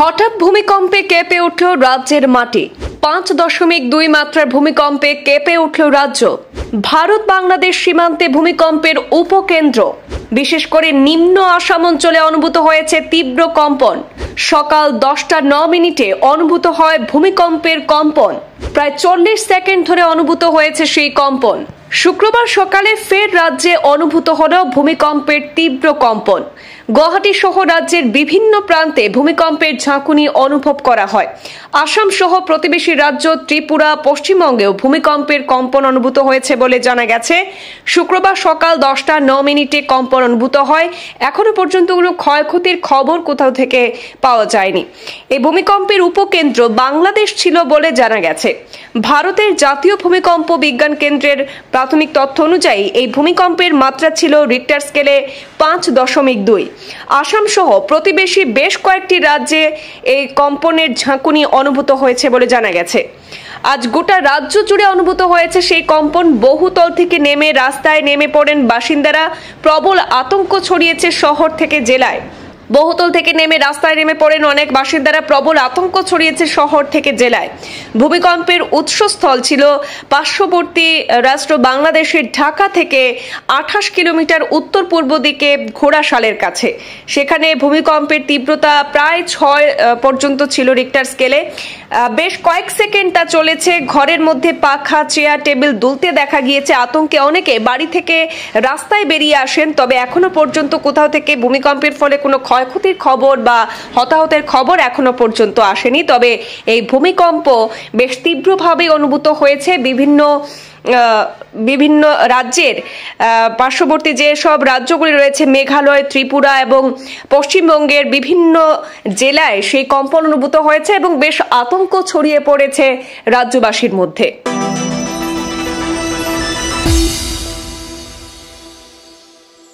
হঠাৎ ভূমিকম্পে কেঁপে উঠল রাজ্যের মাটি। 5.2 মাত্রার ভূমিকম্পে কেঁপে উঠল রাজ্য। ভারত বাংলাদেশ সীমান্তে ভূমিকম্পের উপকেন্দ্র, বিশেষ করে নিম্ন আসাম অঞ্চলে অনুভূত হয়েছে তীব্র কম্পন। সকাল 10:09 অনুভূত হয় ভূমিকম্পের কম্পন। প্রায় 40 সেকেন্ড ধরে অনুভূত হয়েছে সেই কম্পন। শুক্রবার সকালে ফের রাজ্যে অনুভূত হল ভূমিকম্পের তীব্র কম্পন। গুয়াহাটি সহ রাজ্যের বিভিন্ন প্রান্তে ভূমিকম্পের ঝাঁকুনি অনুভব করা হয়। আসাম সহ প্রতিবেশী রাজ্য ত্রিপুরা, পশ্চিমবঙ্গেও ভূমিকম্পের কম্পন অনুভূত হয়েছে বলে জানা গেছে। শুক্রবার সকাল 10:09 কম্পন অনুভূত হয়। এখনো পর্যন্ত কোনো ক্ষয়ক্ষতির খবর কোথাও থেকে পাওয়া যায়নি। এই ভূমিকম্পের উপকেন্দ্র বাংলাদেশ ছিল বলে জানা গেছে। ভারতের জাতীয় ভূমিকম্প বিজ্ঞান কেন্দ্রের প্রাথমিক তথ্য অনুযায়ী এই ভূমিকম্পের মাত্রা ছিল রিক্টার স্কেলে 5.2। আসাম সহ প্রতিবেশী বেশ কয়েকটি রাজ্যে এই কম্পনের ঝাঁকুনি অনুভূত হয়েছে বলে জানা গেছে। আজ গোটা রাজ্য জুড়ে অনুভূত হয়েছে সেই কম্পন। বহুতল থেকে নেমে রাস্তায় নেমে পড়েন বাসিন্দারা। প্রবল আতঙ্ক ছড়িয়েছে শহর থেকে জেলায়। বহুতল থেকে নেমে রাস্তায় নেমে পড়েন অনেক বাসিন্দারা। প্রবল আতঙ্ক ছড়িয়েছে শহর থেকে জেলায়। ভূমিকম্পের উৎসস্থল ছিল পার্শ্ববর্তী রাষ্ট্র বাংলাদেশের ঢাকা থেকে 28 কিলোমিটার উত্তর পূর্ব দিকে ঘোড়াশালের কাছে। সেখানে ভূমিকম্পের তীব্রতা প্রায় 6 পর্যন্ত ছিল রিক্টার স্কেলে। বেশ কয়েক সেকেন্ড তা চলেছে। ঘরের মধ্যে পাখা, চেয়ার, টেবিল দুলতে দেখা গিয়েছে। আতঙ্কে অনেকে বাড়ি থেকে রাস্তায় বেরিয়ে আসেন। তবে এখনো পর্যন্ত কোথাও থেকে ভূমিকম্পের ফলে কোনো ক্ষয়ক্ষতির খবর বা হতাহতের খবর এখনো পর্যন্ত আসেনি। তবে এই ভূমিকম্প বেশ তীব্রভাবে অনুভূত হয়েছে বিভিন্ন রাজ্যের পার্শ্ববর্তী যে সব রাজ্যগুলি রয়েছে, মেঘালয়, ত্রিপুরা এবং পশ্চিমবঙ্গের বিভিন্ন জেলায় সেই কম্পন অনুভূত হয়েছে এবং বেশ আতঙ্ক ছড়িয়ে পড়েছে রাজ্যবাসীর মধ্যে।